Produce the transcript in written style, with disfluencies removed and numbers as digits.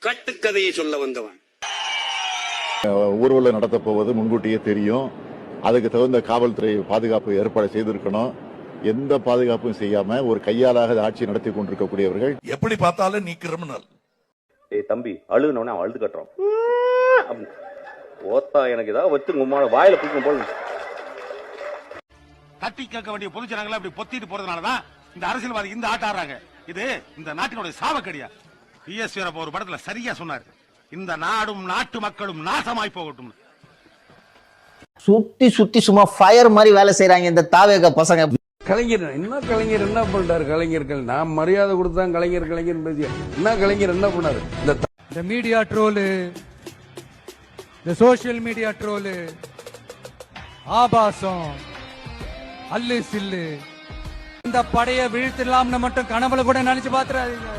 கட்டுக்கதையை சொல்ல வந்தவன். ஊர்வலம் நடத்த போவது முன்கூட்டியே தெரியும். அதுக்கு தகுந்த காவல்துறை பாதுகாப்பு ஏற்பாடு செய்திருக்கணும். எந்த பாதுகாப்பும் செய்யாம ஒரு கையாளாக ஆட்சி நடத்தி கொண்டிருக்கக்கூடியவர்கள் எப்படி பார்த்தாலும் நீ கிரிமினல். தம்பி அழுகுனவனே அவன் அழுது கட்டுறான். ஓத்தா எனக்கு ஏதாவது வச்சு உம்மால வாயில பிடிக்கும் போல. தட்டி கேட்க வேண்டிய பொது ஜனங்களை அப்படி பொத்திட்டு போறதுனாலதான் இந்த அரசியல்வாதி இந்த ஆட்ட ஆடுறாங்க. இது இந்த நாட்டினுடைய சாவக்கடியா. பிஎஸ் வீரப்ப ஒரு படத்துல சரியா சொன்னாரு, இந்த நாடும் நாட்டு மக்களும் நாசமாய் போகட்டும். சுத்தி சுத்தி சும்மா ஃபயர் மாதிரி வேலை செய்யறாங்க இந்த தாவேக பசங்க. கலைஞர் என்ன பண்றாரு? கலைஞர்கள் நான் மரியாதை கொடுத்தான் கலைஞர் பேசிய என்ன கலைஞர் என்ன பண்ணாரு? இந்த மீடியா ட்ரோலு, இந்த சோசியல் மீடியா ட்ரோலு, ஆபாசம், அல்லு சில்லு, இந்த படைய வீழ்த்திடலாம்னு மட்டும் கனவுல கூட நினைச்சு பாத்துறாதீங்க.